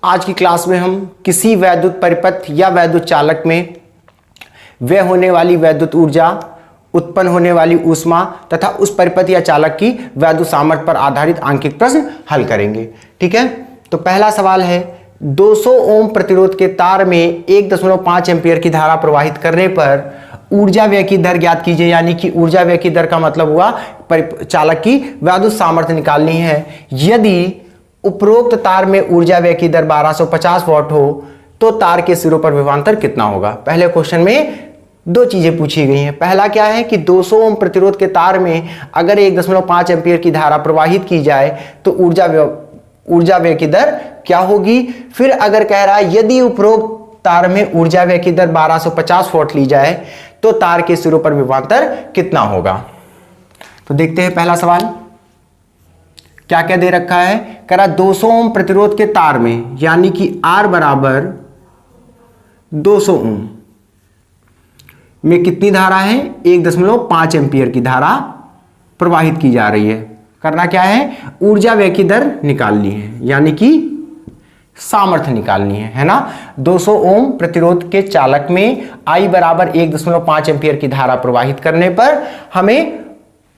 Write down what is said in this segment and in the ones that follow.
आज की क्लास में हम किसी वैद्युत परिपथ या वैद्युत चालक में व्यय होने वाली वैद्युत ऊर्जा, उत्पन्न होने वाली ऊष्मा तथा उस परिपथ या चालक की वैद्युत सामर्थ्य पर आधारित आंकिक प्रश्न हल करेंगे। ठीक है, तो पहला सवाल है 200 ओम प्रतिरोध के तार में 1.5 एम्पीयर की धारा प्रवाहित करने पर ऊर्जा व्यय की दर ज्ञात कीजिए। यानी कि ऊर्जा व्यय की दर का मतलब हुआ चालक की वैद्युत सामर्थ्य निकालनी है। यदि उपरोक्त तार में ऊर्जा व्यय की दर 1250 वॉट हो तो तार के सिरों पर विभवांतर कितना होगा। पहले क्वेश्चन में दो चीजें पूछी गई हैं। पहला क्या है कि 200 ओम प्रतिरोध के तार में अगर 1.5 एम्पीयर की धारा प्रवाहित की जाए तो ऊर्जा व्यय की दर क्या होगी। फिर अगर कह रहा है यदि उपरोक्त तार में ऊर्जा व्यय की दर 1250 वॉट ली जाए तो तार के सिरों पर विभवांतर कितना होगा। तो देखते हैं पहला सवाल क्या क्या दे रखा है। कह रहा 200 ओम प्रतिरोध के तार में यानी कि R बराबर 200 ओम में कितनी धारा है, 1.5 एम्पीयर की धारा प्रवाहित की जा रही है। करना क्या है, ऊर्जा व्यय की दर निकालनी है यानी कि सामर्थ्य निकालनी है ना। 200 ओम प्रतिरोध के चालक में I बराबर 1.5 एम्पीयर की धारा प्रवाहित करने पर हमें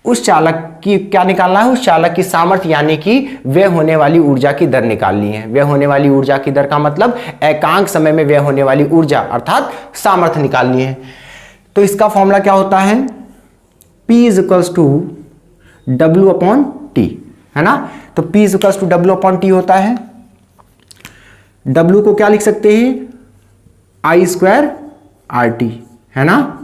उस चालक की क्या निकालना है, उस चालक की सामर्थ्य यानी कि व्यय होने वाली ऊर्जा की दर निकालनी है। व्यय होने वाली ऊर्जा की दर का मतलब एकांक समय में व्यय होने वाली ऊर्जा अर्थात सामर्थ्य निकालनी है। तो इसका फॉर्मूला क्या होता है, P = W/T है ना। तो P = W/T होता है। W को क्या लिख सकते हैं, I² RT है ना।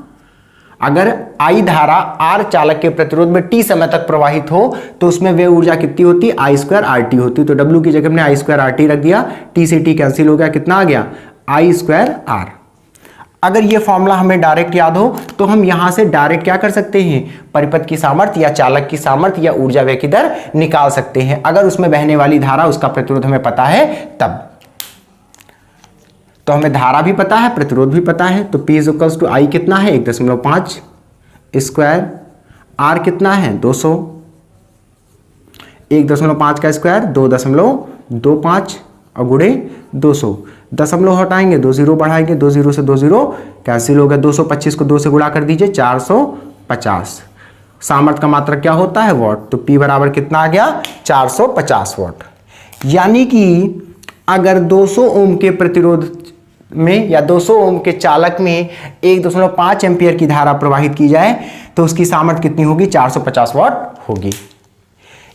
अगर I धारा R चालक के प्रतिरोध में T समय तक प्रवाहित हो तो उसमें वे ऊर्जा कितनी होती, I² RT होती। तो W की जगह हमने I² RT रख दिया, T से T कैंसिल हो गया, कितना आ गया I² R। अगर ये फॉर्मूला हमें डायरेक्ट याद हो तो हम यहां से डायरेक्ट क्या कर सकते हैं, परिपथ की सामर्थ्य या चालक की सामर्थ्य या ऊर्जा व्यय की दर निकाल सकते हैं। अगर उसमें बहने वाली धारा उसका प्रतिरोध हमें पता है तब। तो हमें धारा भी पता है, प्रतिरोध भी पता है। तो P = I कितना है, 1.5 स्क्वायर, R कितना है 200, 1.5 का स्क्वायर 2.25 और गुणे 200, दशमलव हटाएंगे 2 0 बढ़ाएंगे, 2 0 से 2 0 कैंसिल हो गया, 225 को 2 से गुणा कर दीजिए 450। सामर्थ्य का मात्रक क्या होता है, वॉट। तो P बराबर कितना आ गया 450 वॉट। यानी कि अगर 200 ओम के प्रतिरोध में या 200 ओम के चालक में 1.5 एम्पीयर की धारा प्रवाहित की जाए तो उसकी सामर्थ्य कितनी होगी, 450 वॉट होगी।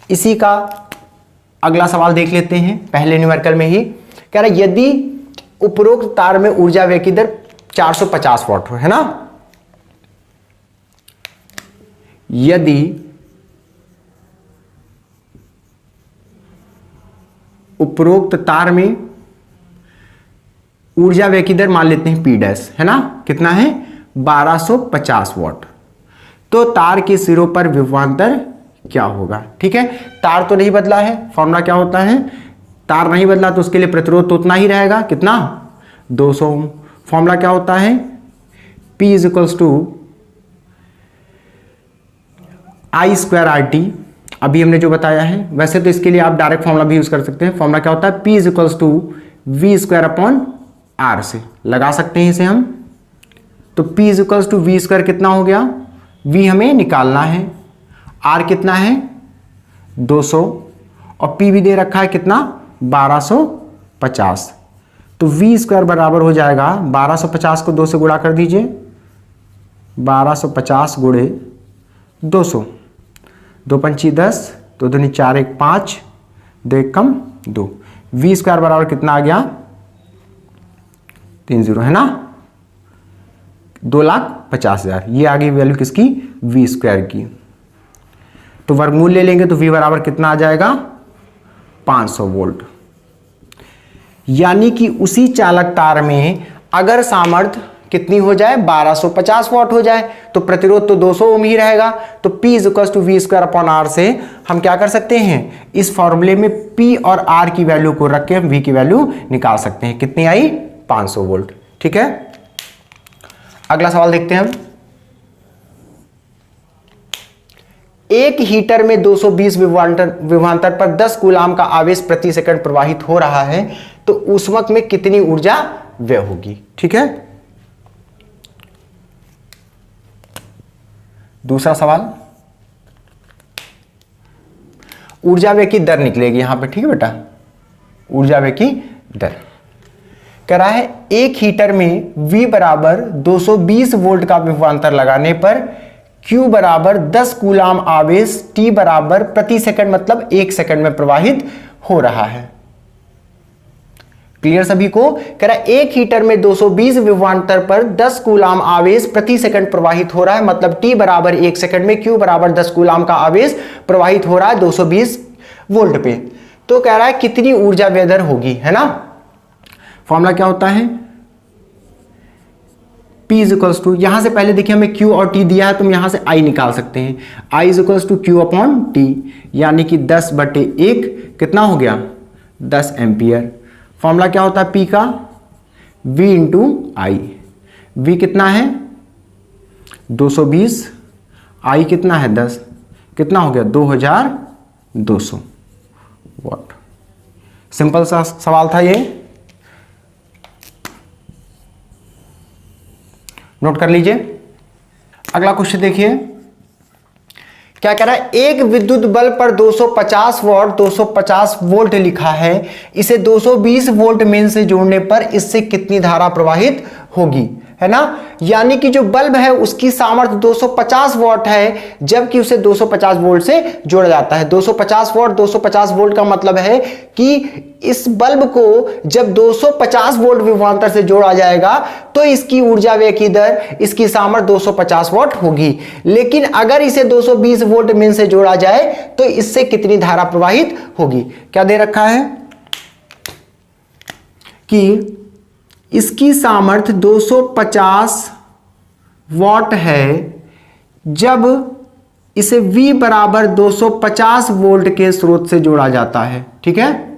इसी का अगला सवाल देख लेते हैं पहले न्यूमेरिकल में ही। कह रहा यदि उपरोक्त तार में ऊर्जा व्यय की दर 450 वॉट हो, है ना। यदि उपरोक्त तार में ऊर्जा व्यय की दर मान लेते हैं P' है ना, कितना है 1250 वॉट, तो तार के सिरों पर विभवांतर क्या होगा। ठीक है, तार तो नहीं बदला है, फॉर्मूला क्या होता है, तार नहीं बदला तो उसके लिए प्रतिरोध तो उतना ही रहेगा, कितना 200 ओम। फॉर्मूला क्या होता है, P = I² RT। अभी हमने जो बताया है, वैसे तो इसके लिए आप डायरेक्ट फॉर्मूला भी यूज कर सकते हैं। फॉर्मूला क्या होता है, P = V² से लगा सकते हैं इसे हम। तो P = V² कितना हो गया, V हमें निकालना है, R कितना है 200 और P भी दे रखा है कितना 1250। तो V² बराबर हो जाएगा 1250 को 2 से गुणा कर दीजिए, 1250 गुणे 200, 2 पंची 10, 2 दूनी 4 1 5, 2 1 कम 2। V² बराबर कितना आ गया 30 है ना, 2,50,000। ये आ गई वैल्यू किसकी, V² की। तो वर्गमूल ले लेंगे तो V बराबर कितना आ जाएगा 500 वोल्ट। यानी कि उसी चालक तार में अगर सामर्थ्य कितनी हो जाए 1250 वॉट हो जाए तो प्रतिरोध तो 200 ओम ही रहेगा। तो P = V²/R से हम क्या कर सकते हैं, इस फॉर्मूले में P और R की वैल्यू को रख के हम V की वैल्यू निकाल सकते हैं। कितनी आई 500 वोल्ट। ठीक है, अगला सवाल देखते हैं हम। एक हीटर में 220 विभवांतर पर 10 कूलाम का आवेश प्रति सेकंड प्रवाहित हो रहा है, तो ऊष्मक में कितनी ऊर्जा व्यय होगी। ठीक है, दूसरा सवाल, ऊर्जा व्यय की दर निकलेगी यहां पे। ठीक है बेटा, ऊर्जा व्यय की दर कह रहा है एक हीटर में V बराबर 220 वोल्ट का विभवांतर लगाने पर Q बराबर 10 कूलाम आवेश T बराबर प्रति सेकंड मतलब 1 सेकंड में प्रवाहित हो रहा है। क्लियर सभी को। कह रहा है एक हीटर में 220 विभवांतर पर 10 कूलाम आवेश प्रति सेकंड प्रवाहित हो रहा है, मतलब T बराबर 1 सेकंड में Q बराबर 10 कूलाम का आवेश प्रवाहित हो रहा है 220 वोल्ट पे। तो कह रहा है कितनी ऊर्जा व्यय दर होगी, है ना। फॉर्मूला क्या होता है, P इज इक्वल्स टू, यहां से पहले देखिए हमें Q और T दिया है, तुम यहां से I निकाल सकते हैं। I is equals to Q upon T, यानी कि 10/1 कितना हो गया 10 एम्पियर। फॉर्मूला क्या होता है P का, V इंटू I। V कितना है 220, I कितना है 10, कितना हो गया 2200 वाट। सिंपल सा सवाल था ये, नोट कर लीजिए। अगला क्वेश्चन देखिए क्या कह रहा है, एक विद्युत बल्ब पर 250 वॉट 250 वोल्ट लिखा है, इसे 220 वोल्ट मेन से जोड़ने पर इससे कितनी धारा प्रवाहित होगी, है ना। यानी कि जो बल्ब है उसकी सामर्थ्य 250 वॉट है, जबकि उसे 250 वोल्ट से जोड़ा जाता है। 250 वॉट 250 वोल्ट का मतलब है कि इस बल्ब को जब 250 वोल्ट विभवांतर से जोड़ा जाएगा तो इसकी ऊर्जा व्यय की दर, इसकी सामर्थ्य 250 वॉट होगी। लेकिन अगर इसे 220 वोल्ट मेन से जोड़ा जाए तो इससे कितनी धारा प्रवाहित होगी। क्या दे रखा है कि इसकी सामर्थ्य 250 वॉट है, जब इसे V बराबर 250 वोल्ट के स्रोत से जोड़ा जाता है। ठीक है,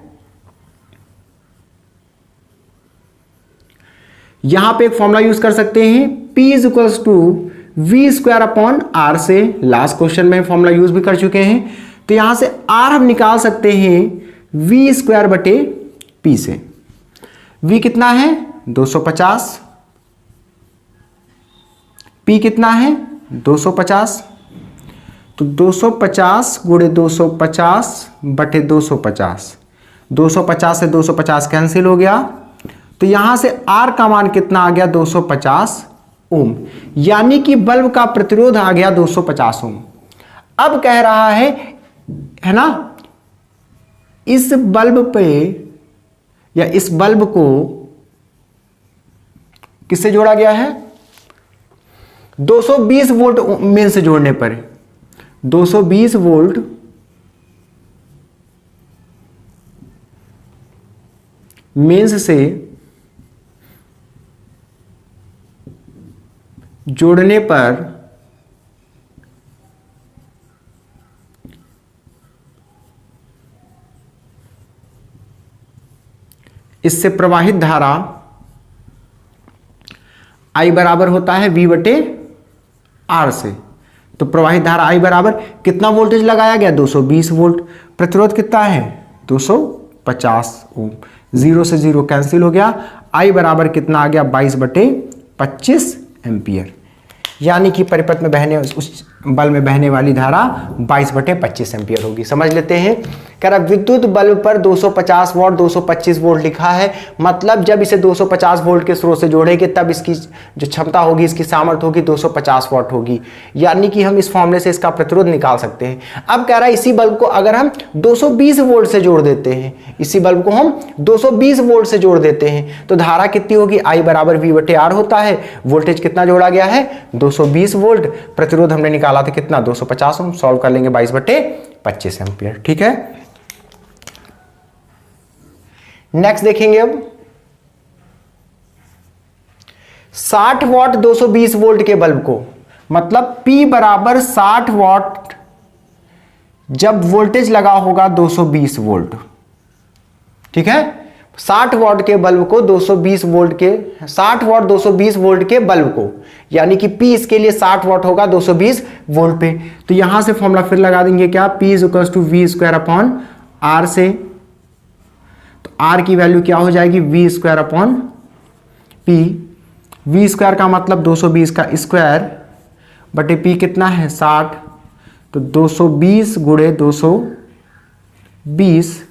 यहां पे एक फॉर्मूला यूज कर सकते हैं, P is equals to V square upon R से। लास्ट क्वेश्चन में फॉर्मूला यूज भी कर चुके हैं, तो यहां से R हम निकाल सकते हैं V स्क्वायर बटे P से। V कितना है 250, P कितना है 250, तो 250 गुणे 250 बटे 250, 250 से 250 कैंसिल हो गया, तो यहां से R का मान कितना आ गया 250 ओम, यानी कि बल्ब का प्रतिरोध आ गया 250 ओम। अब कह रहा है ना, इस बल्ब पे या इस बल्ब को किससे जोड़ा गया है 220 वोल्ट मेन से जोड़ने पर, 220 वोल्ट मेंस से जोड़ने पर इससे प्रवाहित धारा I बराबर होता है V बटे R से। तो प्रवाहित धारा I बराबर कितना वोल्टेज लगाया गया 220 वोल्ट, प्रतिरोध कितना है 250 ओम, 0 से 0 कैंसिल हो गया, I बराबर कितना आ गया 22/25 एम्पियर। यानी कि परिपथ में बहने उस बल्ब में बहने वाली धारा 22/25 एम्पियर होगी। समझ लेते हैं। कह रहा विद्युत बल्ब पर 250 वॉट 225 वोल्ट लिखा है, मतलब जब इसे 250 वोल्ट के स्रोत से जोड़ेंगे तब इसकी जो क्षमता होगी, इसकी सामर्थ्य होगी 250 वॉट होगी। यानी कि हम इस फॉर्मूले से इसका प्रतिरोध निकाल सकते हैं। अब कह रहा है इसी बल्ब को अगर हम 220 वोल्ट से जोड़ देते हैं, इसी बल्ब को हम 220 वोल्ट से जोड़ देते हैं, तो धारा कितनी होगी I बराबर V बटे R होता है। वोल्टेज कितना जोड़ा गया है 220 वोल्ट, प्रतिरोध हमने निकाला था कितना 250 ओम, सॉल्व कर लेंगे 22/25 एम्पियर। ठीक है, नेक्स्ट देखेंगे अब 60 वॉट 220 वोल्ट के बल्ब को, मतलब P बराबर 60 वॉट जब वोल्टेज लगा होगा 220 वोल्ट। ठीक है, 60 वॉट के बल्ब को 220 वोल्ट के 60 वॉट 220 वोल्ट के बल्ब को, यानी कि P इसके लिए 60 वॉट होगा 220 वोल्ट पे। तो यहां से फॉर्मूला फिर लगा देंगे क्या, P equals to V square upon R से। तो R की वैल्यू क्या हो जाएगी, V square upon P। V square का मतलब 220 का स्क्वायर बटे P कितना है 60, तो 220 गुणे 220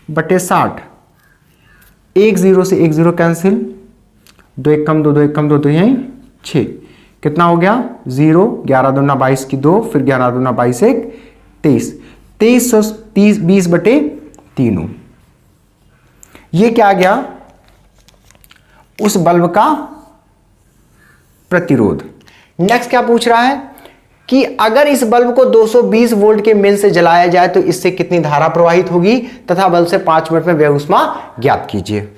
बटे 60। एक जीरो से एक जीरो कैंसिल, 2 एक कम 2, 2 एक कम 2, तो यहीं 6। कितना हो गया 0, 11 दूना 22 की 2, फिर 11 दूना 22 1 23, 2330 20 बटे 3। ये क्या आ गया, उस बल्ब का प्रतिरोध। नेक्स्ट क्या पूछ रहा है कि अगर इस बल्ब को 220 वोल्ट के मेन से जलाया जाए तो इससे कितनी धारा प्रवाहित होगी तथा बल्ब से 5 मिनट में व्यय ऊष्मा ज्ञात कीजिए।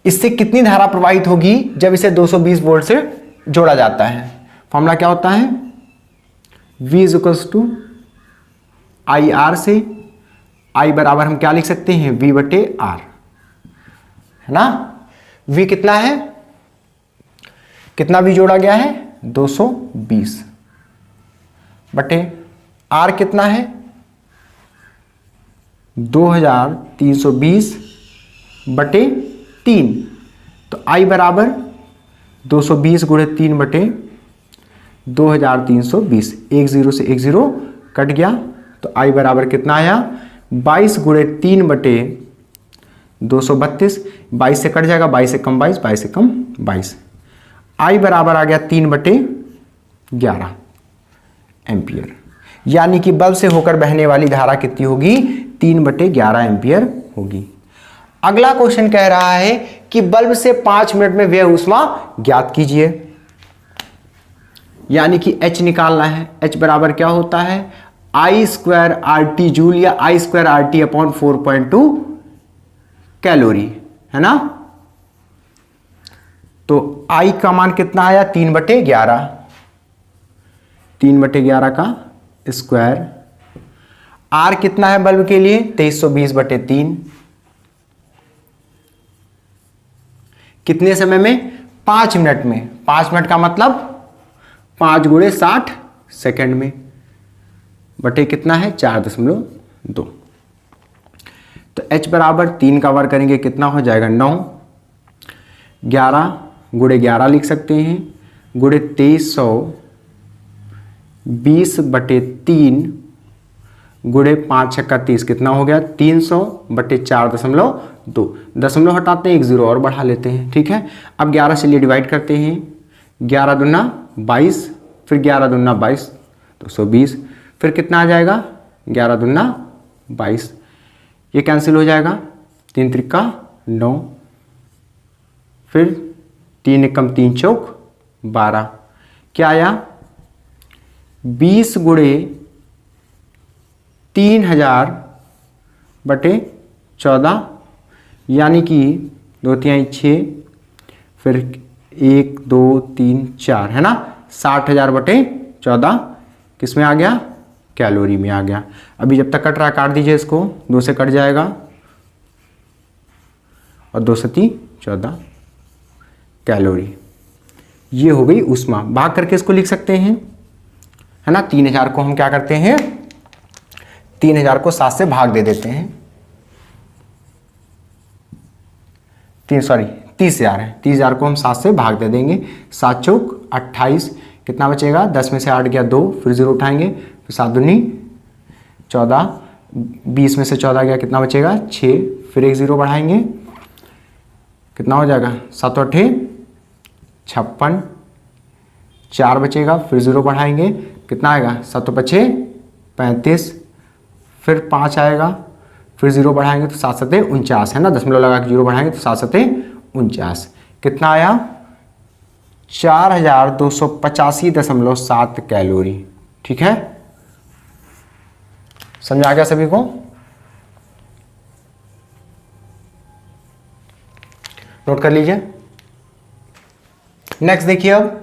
इससे कितनी धारा प्रवाहित होगी जब इसे 220 वोल्ट से जोड़ा जाता है। फॉर्मूला क्या होता है, V equals to I R से। I बराबर हम क्या लिख सकते हैं, V बटे R, है ना। V कितना है, कितना V जोड़ा गया है 220 बटे R कितना है 2320 बटे 3। तो I बराबर 220 गुणे 3 बटे 2320। एक जीरो से एक जीरो कट गया, तो I बराबर कितना आया 22 गुणे 3 बटे 232। 22 से कट जाएगा, 22 से कम 22, 22 से कम 22। I बराबर आ गया 3 बटे 11 एम्पियर, यानी कि बल्ब से होकर बहने वाली धारा कितनी होगी, 3 बटे 11 एम्पियर होगी। अगला क्वेश्चन कह रहा है कि बल्ब से 5 मिनट में व्यय ऊष्मा ज्ञात कीजिए, यानी कि H निकालना है। H बराबर क्या होता है, I square R T joule या I square R T upon 4.2 calorie, है ना। तो I का मान कितना आया 3 बटे 11, 3 बटे 11 का स्क्वायर। R कितना है बल्ब के लिए 2320 बटे 3। कितने समय में, 5 मिनट में। 5 मिनट का मतलब 5 गुणे 60 सेकेंड में, बटे कितना है 4.2। तो H बराबर 3 का वर्ग करेंगे कितना हो जाएगा 9। 11 गुणे 11 लिख सकते हैं, गुणे 2320 बटे 3 गुणे 5 छक्का 30 कितना हो गया 300 बटे 4.2। दशमलव हटाते हैं, एक जीरो और बढ़ा लेते हैं, ठीक है। अब 11 से लिए डिवाइड करते हैं, 11 दूना 22, फिर 11 दूना 22 तो 120, फिर कितना आ जाएगा 11 दूना 22, ये कैंसिल हो जाएगा, 3 त्रिका 9, फिर 3 एकम 3 चौक 12, क्या आया 20 गुणे 3000 बटे 14, यानी कि 2 तिहाई 6, फिर 1 2 3 4, है ना। 60,000 बटे 14 किस में आ गया, कैलोरी में आ गया। अभी जब तक कट रहा काट दीजिए इसको, 2 से कट जाएगा और 2 सती 14 कैलोरी। ये हो गई ऊष्मा। भाग करके इसको लिख सकते हैं, है ना। 3000 को हम क्या करते हैं, 3000 को 7 से भाग दे देते हैं, 30,000 है, 30,000 को हम 7 से भाग दे देंगे। 7 चौक 28, कितना बचेगा 10 में से 8 गया 2, फिर 0 उठाएंगे, फिर 7 दूनी 14, 20 में से 14 गया कितना बचेगा 6, फिर एक 0 बढ़ाएंगे, कितना हो जाएगा 7 8 56, 4 बचेगा, फिर 0 बढ़ाएंगे, कितना आएगा 7 5 35, फिर 5 आएगा, फिर 0 बढ़ाएंगे तो 7 7 49, है ना। दशमलव लगा के 0 बढ़ाएंगे तो 7 7 49, कितना आया 4285.7 कैलोरी, ठीक है। समझ आ गया सभी को, नोट कर लीजिए। नेक्स्ट देखिए, अब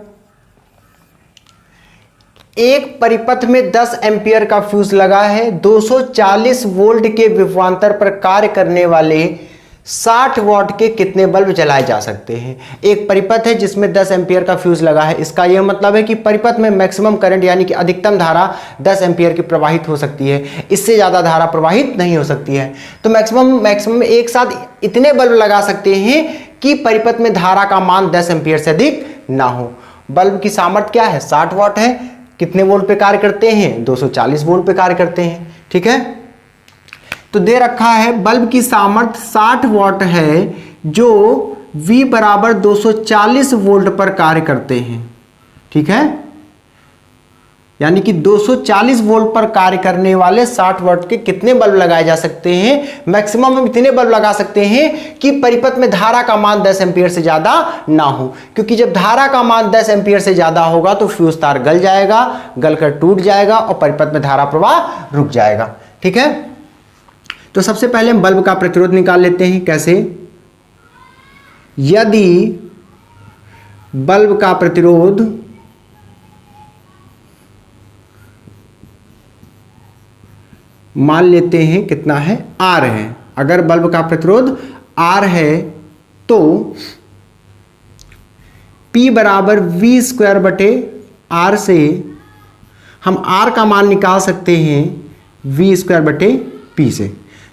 एक परिपथ में 10 एम्पियर का फ्यूज लगा है, 240 वोल्ट के विभवांतर पर कार्य करने वाले 60 वॉट के कितने बल्ब जलाए जा सकते हैं। एक परिपथ है जिसमें 10 एम्पियर का फ्यूज लगा है, इसका यह मतलब है कि परिपथ में मैक्सिमम करंट यानी कि अधिकतम धारा 10 एम्पियर की प्रवाहित हो सकती है, इससे ज्यादा धारा प्रवाहित नहीं हो सकती है। तो मैक्सिमम एक साथ इतने बल्ब लगा सकते हैं कि परिपथ में धारा का मान 10 एम्पियर से अधिक ना हो। बल्ब की सामर्थ्य क्या है, 60 वॉट है। कितने वोल्ट पे कार्य करते हैं, 240 वोल्ट पे कार्य करते हैं। ठीक है, तो दे रखा है बल्ब की सामर्थ्य 60 वॉट है जो V बराबर 240 वोल्ट पर कार्य करते हैं। ठीक है, यानी कि 240 वोल्ट पर कार्य करने वाले 60 वॉट के कितने बल्ब लगाए जा सकते हैं। मैक्सिमम हम इतने बल्ब लगा सकते हैं कि परिपथ में धारा का मान 10 एम्पियर से ज्यादा ना हो, क्योंकि जब धारा का मान 10 एम्पियर से ज्यादा होगा तो फ्यूज तार गल जाएगा, गलकर टूट जाएगा और परिपथ में धारा प्रवाह रुक जाएगा। ठीक है, तो सबसे पहले हम बल्ब का प्रतिरोध निकाल लेते हैं। कैसे, यदि बल्ब का प्रतिरोध मान लेते हैं कितना है, R है। अगर बल्ब का प्रतिरोध R है तो P बराबर V स्क्वायर बटे R से हम R का मान निकाल सकते हैं V स्क्वायर बटे P से।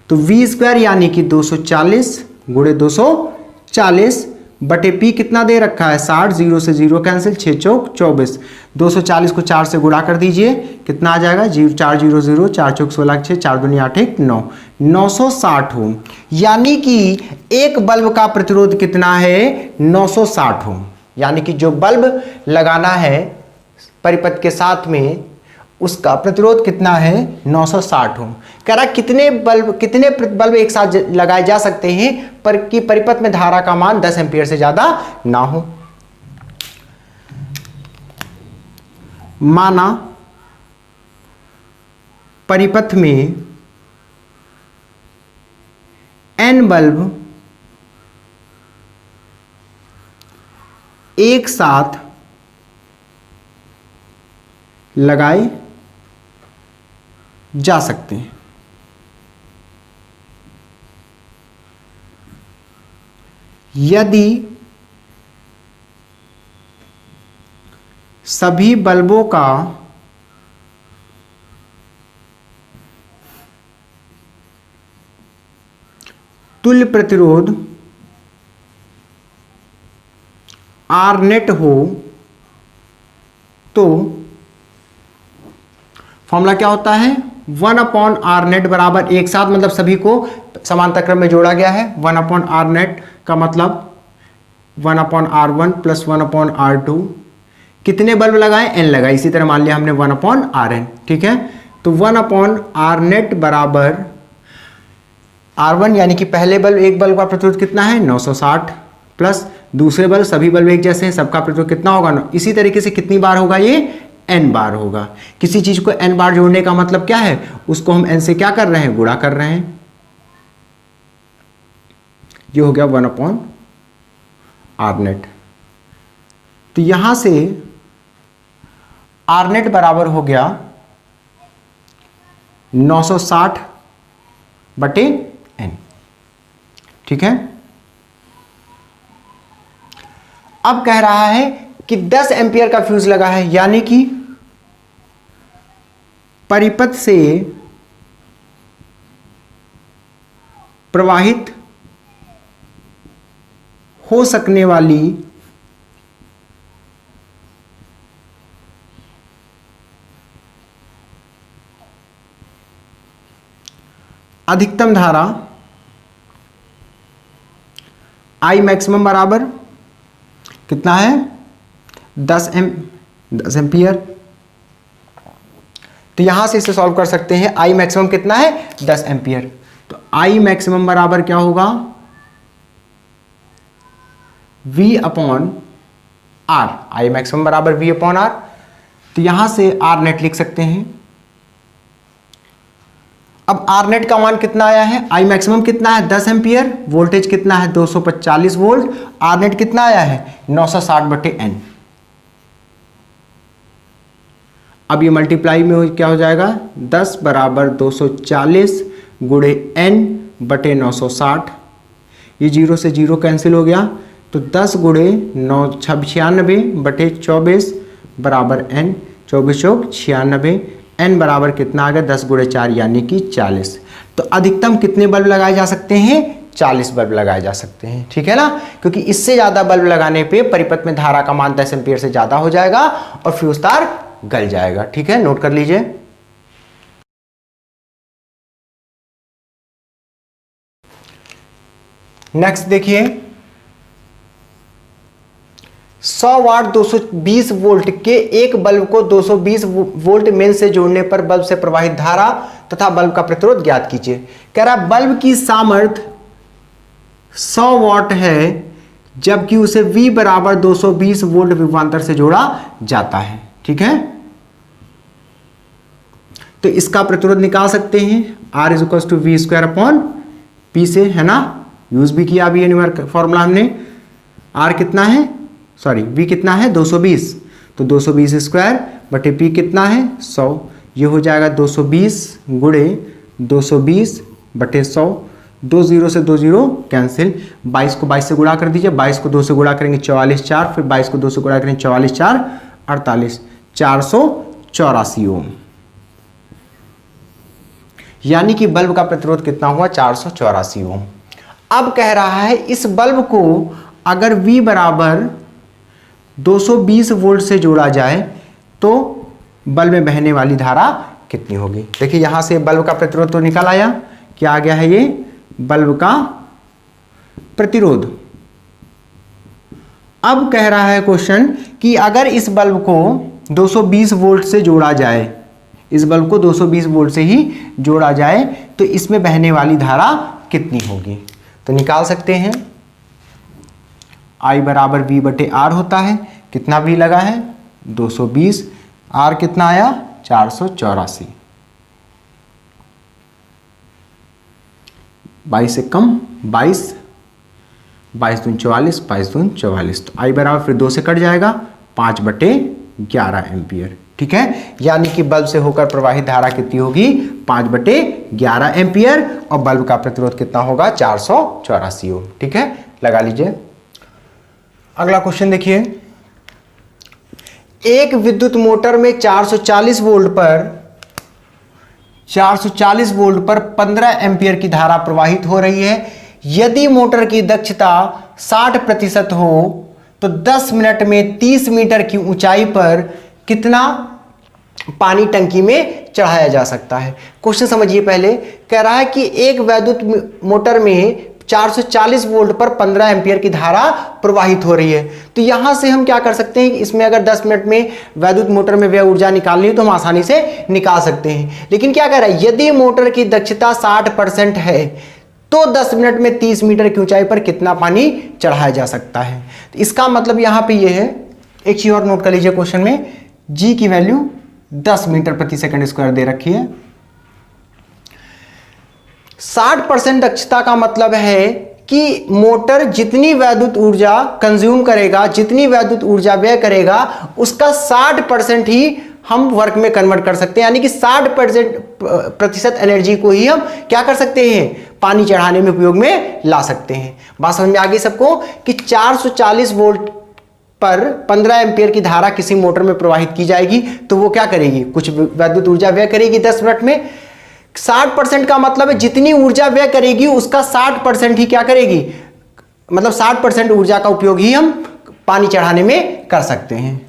तो V स्क्वायर यानी कि 240 गुणे 240 बटे P कितना दे रखा है, 60, 0 से 0 कैंसिल, 6 चौक 24, 240 को 4 से गुणा कर दीजिए, कितना आ जाएगा, 4 0 0, 4 चौक 16, 6, 4 दूनी 8 1 9, 960 ओम। यानी कि एक बल्ब का प्रतिरोध कितना है, 960 ओम। यानी कि जो बल्ब लगाना है परिपथ के साथ में उसका प्रतिरोध कितना है, 960 ओम। कह रहा कितने बल्ब एक साथ लगाए जा सकते हैं पर कि परिपथ में धारा का मान 10 एम्पियर से ज्यादा ना हो। माना परिपथ में n बल्ब एक साथ लगाए जा सकते हैं। यदि सभी बल्बों का तुल्य प्रतिरोध R नेट हो तो फॉर्मूला क्या होता है, 1/R नेट बराबर एक साथ, मतलब सभी को समांतर क्रम में जोड़ा गया है। 1/R नेट का मतलब 1/R1 प्लस 1/R2। कितने बल्ब लगाए, n लगाए, इसी तरह मान लिया हमने 1/Rn। ठीक है, तो 1/R नेट बराबर R1 यानी कि पहले बल्ब, एक बल्ब का प्रतिरोध कितना है, 960, प्लस दूसरे बल्ब, सभी बल्ब एक जैसे हैं, सबका प्रतिरोध कितना होगा, इसी तरीके से कितनी बार होगा, ये n बार होगा। किसी चीज को n बार जोड़ने का मतलब क्या है, उसको हम n से क्या कर रहे हैं, गुणा कर रहे हैं। ये हो गया 1/R नेट। तो यहां से R नेट बराबर हो गया 960 बटे n। ठीक है, अब कह रहा है कि 10 एम्पियर का फ्यूज लगा है, यानी कि परिपथ से प्रवाहित हो सकने वाली अधिकतम धारा I मैक्सिमम बराबर कितना है, 10 एम्पियर। तो यहां से इसे सॉल्व कर सकते हैं। I मैक्सिमम कितना है, 10 एम्पियर। तो I मैक्सिमम बराबर क्या होगा, V/R। I मैक्सिमम बराबर V/R। तो यहां से R नेट लिख सकते हैं। अब R नेट का मान कितना आया है, I मैक्सिमम कितना है, 10 एम्पियर, वोल्टेज कितना है, 245 वोल्ट, R नेट कितना आया है, 960 बटे n। अब ये मल्टीप्लाई में क्या हो जाएगा, 10 बराबर 240 गुणे n बटे 960, ये 0 से 0 कैंसिल हो गया, तो 10 गुणे 96 बटे 24 बराबर n, 24 चौक 96, n बराबर कितना आ गया, 10 गुणे 4 यानी कि 40। तो अधिकतम कितने बल्ब लगाए जा सकते हैं, 40 बल्ब लगाए जा सकते हैं, ठीक है ना, क्योंकि इससे ज्यादा बल्ब लगाने पे परिपथ में धारा का मान 10 एम्पीयर से ज्यादा हो जाएगा और फ्यूज तार गल जाएगा, ठीक है, नोट कर लीजिए। नेक्स्ट देखिए, 100 वाट 220 वोल्ट के एक बल्ब को 220 वोल्ट मेन से जोड़ने पर बल्ब से प्रवाहित धारा तथा बल्ब का प्रतिरोध ज्ञात कीजिए। कह रहा बल्ब की सामर्थ्य 100 वाट है जबकि उसे V बराबर 220 वोल्ट विभवांतर से जोड़ा जाता है, ठीक है। तो इसका प्रतिरोध निकाल सकते हैं, R = V²/P से, है ना, यूज भी किया अभी न्यूमेरिकल फॉर्मूला हमने। R कितना है, सॉरी V कितना है 220, तो 220 स्क्वायर बटे P कितना है 100, ये हो जाएगा 220 गुणे 220 बटे 100, 2 0 से 2 0 कैंसिल, 22 को 22 से गुणा कर दीजिए, 22 को 2 से गुणा करेंगे 44 4, फिर 22 को 2 से गुणा करेंगे 44 4 48, 484 ओम, यानी कि बल्ब का प्रतिरोध कितना हुआ 484 ओम। अब कह रहा है इस बल्ब को अगर V बराबर 220 वोल्ट से जोड़ा जाए तो बल्ब में बहने वाली धारा कितनी होगी। देखिए यहां से बल्ब का प्रतिरोध तो निकल आया, क्या आ गया है, ये बल्ब का प्रतिरोध। अब कह रहा है क्वेश्चन कि अगर इस बल्ब को 220 वोल्ट से जोड़ा जाए, इस बल्ब को 220 वोल्ट से ही जोड़ा जाए तो इसमें बहने वाली धारा कितनी होगी। तो निकाल सकते हैं, I बराबर V बटे R होता है, कितना V लगा है 220, R कितना आया 484, 22 से कम 22, 22 दूनी 44, 22 दूनी 44, तो I बराबर फिर 2 से कट जाएगा 5/11 एम्पियर, ठीक है, यानी कि बल्ब से होकर प्रवाहित धारा कितनी होगी 5/11 एम्पियर और बल्ब का प्रतिरोध कितना होगा 484 ओम, ठीक है, लगा लीजिए। अगला क्वेश्चन देखिए, एक विद्युत मोटर में 440 वोल्ट पर 15 एम्पियर की धारा प्रवाहित हो रही है। यदि मोटर की दक्षता 60% हो तो 10 मिनट में 30 मीटर की ऊंचाई पर कितना पानी टंकी में चढ़ाया जा सकता है। क्वेश्चन समझिए पहले, कह रहा है कि एक वैद्युत मोटर में 440 वोल्ट पर 15 एम्पियर की धारा प्रवाहित हो रही है। तो यहां से हम क्या कर सकते हैं, इसमें अगर 10 मिनट में वैद्युत मोटर में व्यय ऊर्जा निकालनी है तो हम आसानी से निकाल सकते हैं। लेकिन क्या कह रहा है, यदि मोटर की दक्षता 60% है तो 10 मिनट में 30 मीटर की ऊंचाई पर कितना पानी चढ़ाया जा सकता है। तो इसका मतलब यहां पर यह है, एक चीज और नोट कर लीजिए, क्वेश्चन में G की वैल्यू 10 मीटर प्रति सेकंड स्क्वायर दे रखी है। 60% दक्षता का मतलब है कि मोटर जितनी वैद्युत ऊर्जा कंज्यूम करेगा, जितनी वैद्युत ऊर्जा व्यय करेगा, उसका 60% ही हम वर्क में कन्वर्ट कर सकते हैं, यानी कि 60% एनर्जी को ही हम क्या कर सकते हैं, पानी चढ़ाने में उपयोग में ला सकते हैं। बात समझ में आ गई सबको कि 440 वोल्ट पर 15 एम्पियर की धारा किसी मोटर में प्रवाहित की जाएगी तो वो क्या करेगी, कुछ वैद्युत ऊर्जा व्यय करेगी 10 मिनट में। 60% का मतलब है जितनी ऊर्जा व्यय करेगी उसका 60% ही क्या करेगी, मतलब 60% ऊर्जा का उपयोग ही हम पानी चढ़ाने में कर सकते हैं।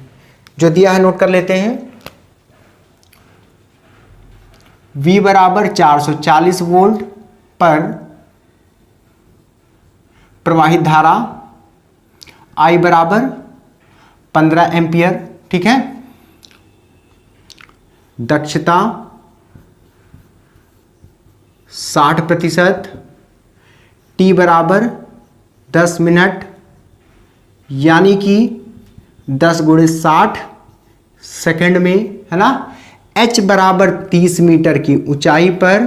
जो दिया है नोट कर लेते हैं, V बराबर 440 वोल्ट पर प्रवाहित धारा, I बराबर 15 एम्पियर, ठीक है, दक्षता 60%, T बराबर 10 मिनट, यानी कि 10 गुणे 60 सेकंड में, है ना। H बराबर 30 मीटर की ऊंचाई पर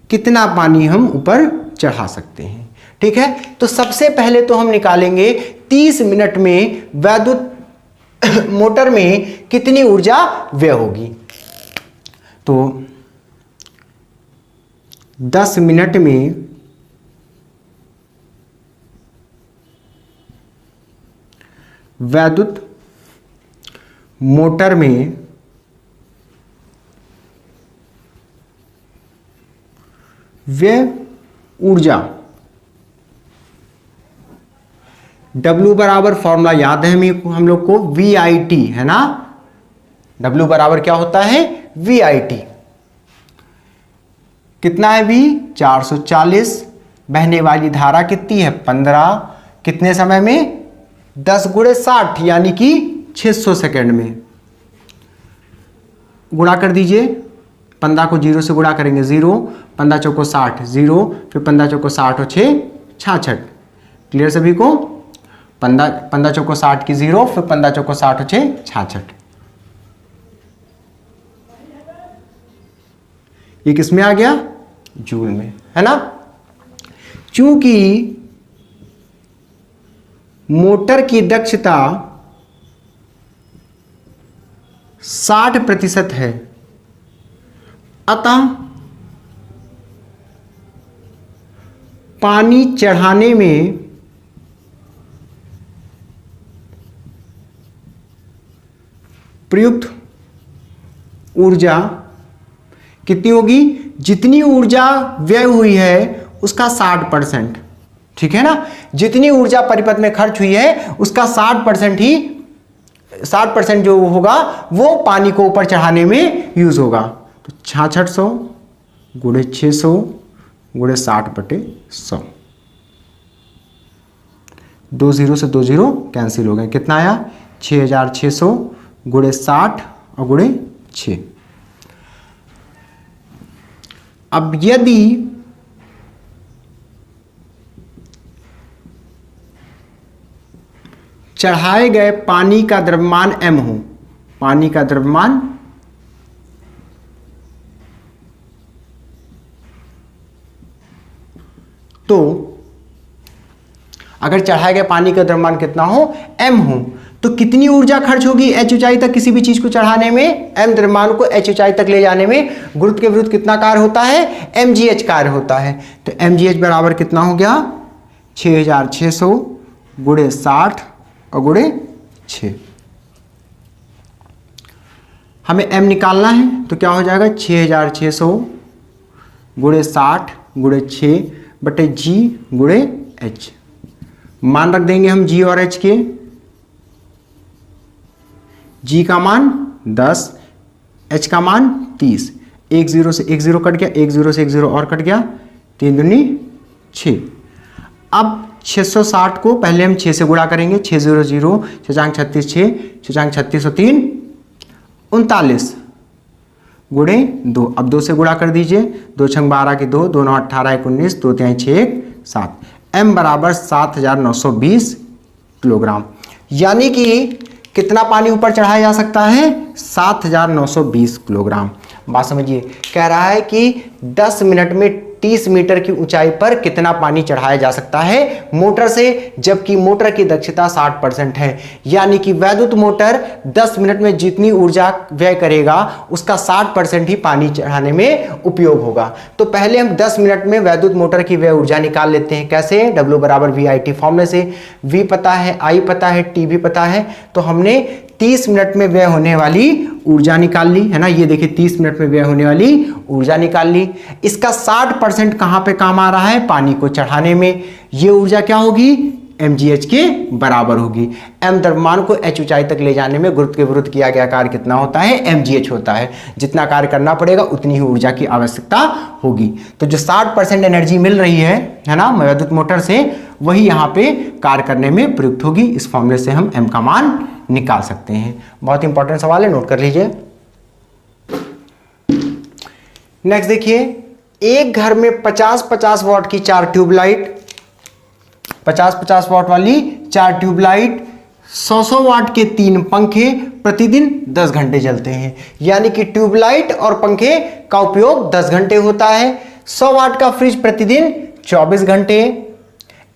कितना पानी हम ऊपर चढ़ा सकते हैं, ठीक है। तो सबसे पहले तो हम निकालेंगे 30 मिनट में वैद्युत मोटर में कितनी ऊर्जा व्यय होगी। तो 10 मिनट में वैद्युत मोटर में व्यय ऊर्जा, W बराबर फॉर्मूला याद है हम लोग को, VIT है ना। W बराबर क्या होता है, VIT। कितना है V, 440। बहने वाली धारा कितनी है, 15। कितने समय में, 10 गुणे 60 यानी कि 600 सेकेंड में। गुणा कर दीजिए, 15 को 0 से गुणा करेंगे 0, 15 चौको 60 0, फिर 15 चौको 60 और 6 66। क्लियर सभी को, 15 चौको 60 की 0, फिर 15 चौको 60 और 6 66। ये किस में आ गया, जूल में, है ना। चूंकि मोटर की दक्षता 60% है, अतः पानी चढ़ाने में प्रयुक्त ऊर्जा कितनी होगी, जितनी ऊर्जा व्यय हुई है उसका 60%, ठीक है ना। जितनी ऊर्जा परिपथ में खर्च हुई है उसका 60% जो होगा वो पानी को ऊपर चढ़ाने में यूज होगा। तो 6600 गुणे 600 गुणे 60/100, 2 0 से 2 0 कैंसिल हो गए। कितना आया, 6600 गुणे 60 और गुणे 6। अब यदि चढ़ाए गए पानी का द्रव्यमान m हो, पानी का द्रव्यमान तो अगर चढ़ाए गए पानी का द्रव्यमान कितना हो, m हो, तो कितनी ऊर्जा खर्च होगी h ऊंचाई तक किसी भी चीज को चढ़ाने में, m द्रव्यमान को h ऊंचाई तक ले जाने में गुरुत्व के विरुद्ध कितना कार्य होता है, mgh कार्य होता है। तो mgh बराबर कितना हो गया, 6600 गुणे 60 और गुणे 6। हमें m निकालना है तो क्या हो जाएगा, 6600 गुणे 60 गुणे 6 बटे g गुणे h। मान रख देंगे हम g और h के। g का मान 10, h का मान 30। 1 0 से 1 0 कट गया, 1 0 से 1 0 और कट गया, 3 दूनी 6। अब 660 को पहले हम 6 से गुणा करेंगे, 6 0 0, 6 36 6, 6 36 और 3 39 गुणे 2। अब 2 से गुणा कर दीजिए, 2 6 12 की 2, 2 9 18 19, 2 3 6 7। m बराबर 7920 किलोग्राम। यानी कि कितना पानी ऊपर चढ़ाया जा सकता है, 7920 किलोग्राम। बात समझिए, कह रहा है कि 10 मिनट में 30 मीटर की ऊंचाई पर कितना पानी चढ़ाया जा सकता है मोटर से, जबकि मोटर की दक्षता 60% है। यानी कि वैद्युत मोटर 10 मिनट में जितनी ऊर्जा व्यय करेगा उसका 60% ही पानी चढ़ाने में उपयोग होगा। तो पहले हम 10 मिनट में वैद्युत मोटर की व्यय ऊर्जा निकाल लेते हैं। कैसे, W बराबर VIT फॉर्मूले से। V पता है, I पता है, T भी पता है। तो हमने 30 मिनट में व्यय होने वाली ऊर्जा निकाल ली, है ना। ये देखिए 30 मिनट में व्यय होने वाली ऊर्जा निकाल ली। इसका 60% कहां पे काम आ रहा है, पानी को चढ़ाने में। ये ऊर्जा क्या होगी, mgh के बराबर होगी। m द्रव्यमान को h ऊंचाई तक ले जाने में गुरुत्व के विरुद्ध किया गया कार्य कितना होता है, mgh होता है। जितना कार्य करना पड़ेगा उतनी ही ऊर्जा की आवश्यकता होगी। तो जो 60% एनर्जी मिल रही है ना वैद्युत मोटर से, वही यहाँ पे कार्य करने में प्रयुक्त होगी। इस फॉर्मूले से हम m का मान निकाल सकते हैं। बहुत इंपॉर्टेंट सवाल है, नोट कर लीजिए। नेक्स्ट देखिए, एक घर में 50-50 वाट की 4 ट्यूबलाइट, 50-50 वाट वाली 4 ट्यूबलाइट, 100-100 वाट के 3 पंखे प्रतिदिन 10 घंटे जलते हैं। यानी कि ट्यूबलाइट और पंखे का उपयोग 10 घंटे होता है। 100 वाट का फ्रिज प्रतिदिन 24 घंटे,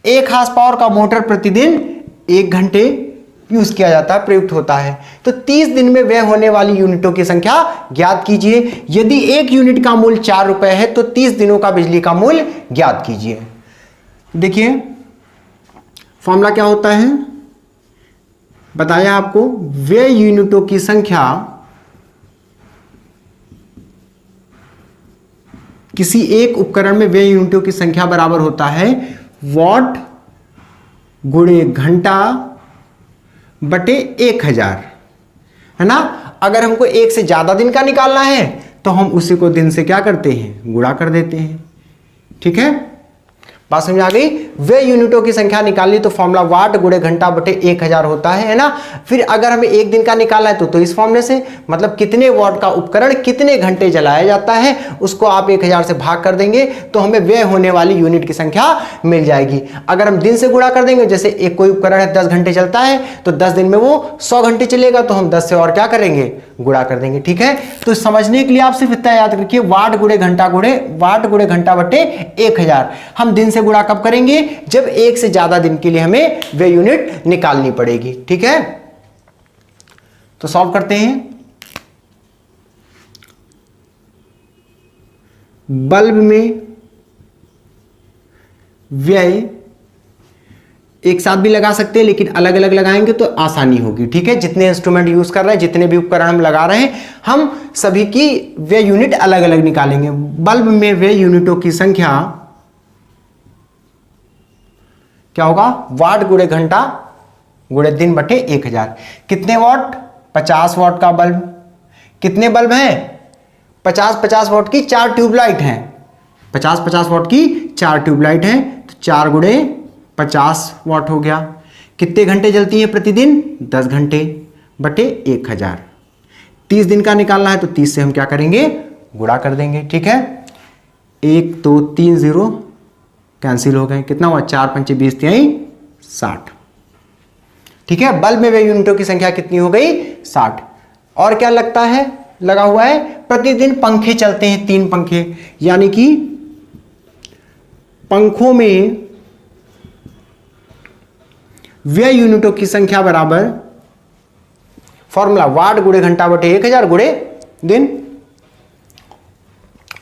1 हार्स पावर का मोटर प्रतिदिन 1 घंटे, यूज किया जाता है, प्रयुक्त होता है। तो 30 दिन में व्यय होने वाली यूनिटों की संख्या ज्ञात कीजिए। यदि 1 यूनिट का मूल्य 4 रुपए है तो 30 दिनों का बिजली का मूल्य ज्ञात कीजिए। देखिए फॉर्मूला क्या होता है, बताया आपको, व्यय यूनिटों की संख्या किसी एक उपकरण में व्यय यूनिटों की संख्या बराबर होता है वॉट गुणे घंटा बटे 1000, है ना। अगर हमको एक से ज्यादा दिन का निकालना है तो हम उसी को दिन से क्या करते हैं, गुणा कर देते हैं। ठीक है, बात समझ आ गई। वे यूनिटों की संख्या निकालनी तो फॉर्मूला वाट गुणे घंटा बटे 1000 होता है ना। फिर अगर हमें एक दिन का निकालना है तो इस फॉर्मूले से, मतलब कितने वॉट का उपकरण कितने घंटे जलाया जाता है उसको आप 1000 से भाग कर देंगे तो हमें व्यय होने वाली यूनिट की संख्या मिल जाएगी। अगर हम दिन से गुणा कर देंगे, जैसे एक कोई उपकरण है 10 घंटे चलता है तो 10 दिन में वो 100 घंटे चलेगा, तो हम 10 से और क्या करेंगे, गुणा कर देंगे। ठीक है, तो समझने के लिए आप सिर्फ इतना याद रखिए, वाट गुणे घंटा बटे 1000। हम दिन से गुणा कब करेंगे, जब एक से ज्यादा दिन के लिए हमें वे यूनिट निकालनी पड़ेगी। ठीक है, तो सॉल्व करते हैं। बल्ब में व्यय एक साथ भी लगा सकते हैं, लेकिन अलग अलग लगाएंगे तो आसानी होगी। ठीक है, जितने इंस्ट्रूमेंट यूज कर रहे हैं, जितने भी उपकरण हम लगा रहे हैं, हम सभी की व्यय यूनिट अलग अलग निकालेंगे। बल्ब में व्यय यूनिटों की संख्या क्या होगा, वाट गुणे घंटा गुणे दिन बटे 1000। कितने वॉट, 50 वॉट का बल्ब। कितने बल्ब हैं, 50 वॉट की 4 ट्यूबलाइट हैं। 50 वॉट की 4 ट्यूबलाइट हैं, तो 4 गुणे 50 वॉट हो गया। कितने घंटे जलती है प्रतिदिन, 10 घंटे बटे 1000। 30 दिन का निकालना है तो 30 से हम क्या करेंगे, गुणा कर देंगे। ठीक है, 1 2 3 0 कैंसिल हो गए, कितना हुआ, 4 पंचे 20 तिहाई 60। ठीक है, बल्ब में व्यय यूनिटों की संख्या कितनी हो गई, 60। और क्या लगता है, लगा हुआ है, प्रतिदिन पंखे चलते हैं 3 पंखे, यानी कि पंखों में व्यय यूनिटों की संख्या बराबर, फॉर्मूला वाट गुणे घंटा बटे 1000 गुणे दिन।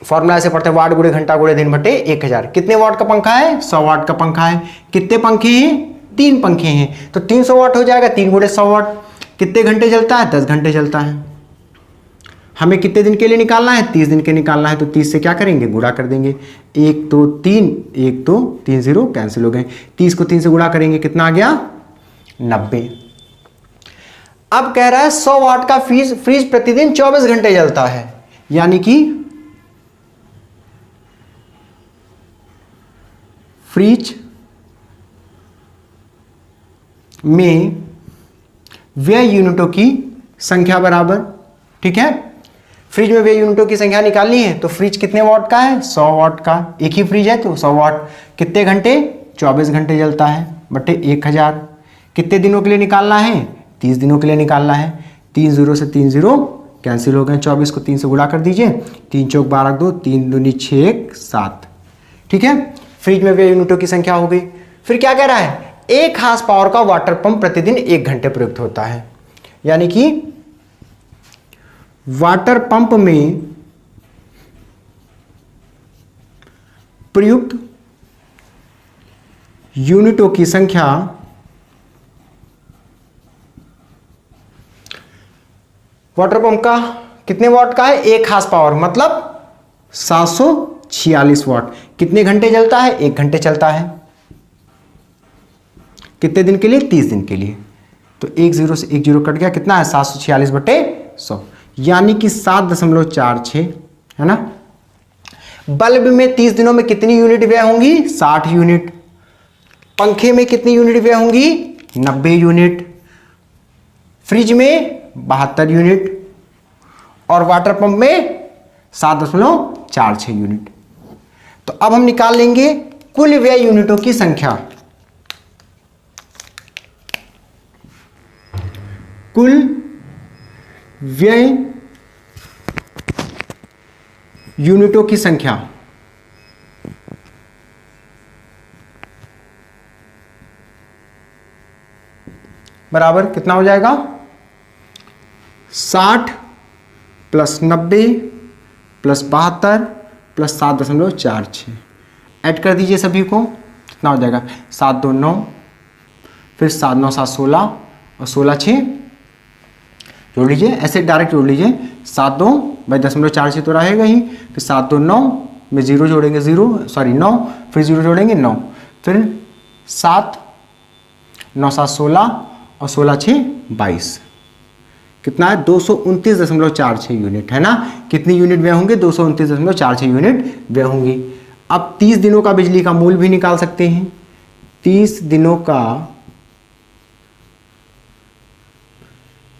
फॉर्मूला ऐसे पढ़ते हैं, वाट गुणे घंटा गुणे दिन बटे 1000। कितने वाट का पंखा है, 100 वाट का पंखा है। कितने पंखे हैं, 3 पंखे हैं, तो 300 वाट हो जाएगा, 3 गुणे 100 वाट। कितने घंटे जलता है, 10 घंटे जलता है। हमें कितने दिन के लिए निकालना है, 30 दिन के निकालना है, तो 30 से क्या करेंगे, गुणा कर देंगे। 1 2 3 1 2 3 0 कैंसिल हो गए। 30 को 3 से गुणा करेंगे, कितना आ गया, 90। अब कह रहा है 100 वाट का फ्रिज प्रतिदिन 24 घंटे जलता है, यानी कि फ्रिज में व्यय यूनिटों की संख्या बराबर। ठीक है, फ्रिज में व्यय यूनिटों की संख्या निकालनी है तो फ्रिज कितने वाट का है, 100 वाट का। एक ही फ्रिज है तो 100 वाट। कितने घंटे, 24 घंटे जलता है बटे 1000। कितने दिनों के लिए निकालना है, 30 दिनों के लिए निकालना है। 3 0 से 3 0 कैंसिल हो गए। 24 को 3 से गुणा कर दीजिए, 3 चौक 12 2 3 दूनी 6 1 7। ठीक है, फ्रिज में व्यय यूनिटों की संख्या हो गई। फिर क्या कह रहा है, 1 हार्स पावर का वाटर पंप प्रतिदिन 1 घंटे प्रयुक्त होता है, यानी कि वाटर पंप में प्रयुक्त यूनिटों की संख्या वाटर पंप का कितने वाट का है, 1 हार्स पावर, मतलब 746 वाट। कितने घंटे जलता है, 1 घंटे चलता है। कितने दिन के लिए, 30 दिन के लिए। तो 1 0 से 1 0 कट गया, कितना है, 746 बटे 100, यानी कि 7.46, है ना। बल्ब में 30 दिनों में कितनी यूनिट व्यय होंगी, 60 यूनिट। पंखे में कितनी यूनिट व्यय होंगी, 90 यूनिट। फ्रिज में 72 यूनिट और वाटर पंप में 7.46 यूनिट। तो अब हम निकाल लेंगे कुल व्यय यूनिटों की संख्या। कुल व्यय यूनिटों की संख्या बराबर कितना हो जाएगा 60 प्लस 90 प्लस 72 प्लस 7.46। ऐड कर दीजिए सभी को, कितना हो जाएगा 7 2 9, फिर 7 9 7 16 और 16 6 जोड़ लीजिए, ऐसे डायरेक्ट जोड़ लीजिए। 7 2 भाई 0.4 तो रहेगा ही, फिर 7 2 9 में 0 जोड़ेंगे 9, फिर 0 जोड़ेंगे 9, फिर 7 9 7 16 और 16 6 22। कितना है 229.46 यूनिट, है ना। कितनी यूनिट व्यय होंगे 229.46 यूनिट व्यय होंगी। अब 30 दिनों का बिजली का मूल्य भी निकाल सकते हैं। 30 दिनों का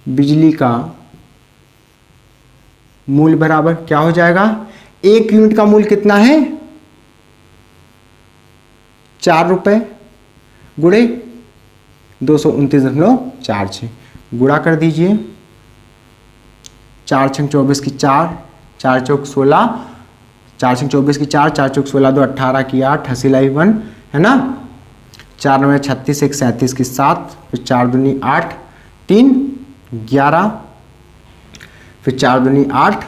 बिजली का मूल्य बराबर क्या हो जाएगा, 1 यूनिट का मूल्य कितना है 4 रुपए गुणे 229.46, गुणा कर दीजिए। 4 छंग 24 की 4, 4 चौक 16, 4 छंग 24 की 4, 4 चौक 16 2 18 की 8, हंसी लाई 1, है ना। 4 9 36, 1 37 की 7, फिर 4 दूनी 8, 3 11, फिर 4 दूनी 8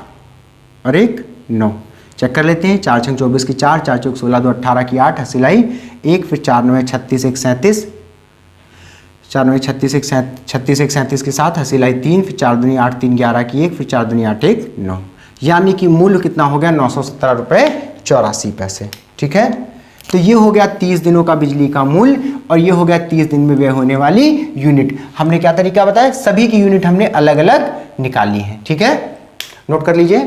और 1 9। चेक कर लेते हैं। 4 छंग 24 की 4, 4 चौक 16 2 18 की 8, हंसी लाई 1, फिर 4 9 36 1 37, 4 9 36 1 37 के साथ हंसी लाई 3, फिर 4 दूनी 8 3 11 की 1, फिर 4 दूनी 8 1 9, यानी कि मूल्य कितना हो गया 917 रुपये 84 पैसे। ठीक है, तो ये हो गया 30 दिनों का बिजली का मूल्य और ये हो गया 30 दिन में व्यय होने वाली यूनिट। हमने क्या तरीका बताया, सभी की यूनिट हमने अलग अलग निकाली है। ठीक है, नोट कर लीजिए।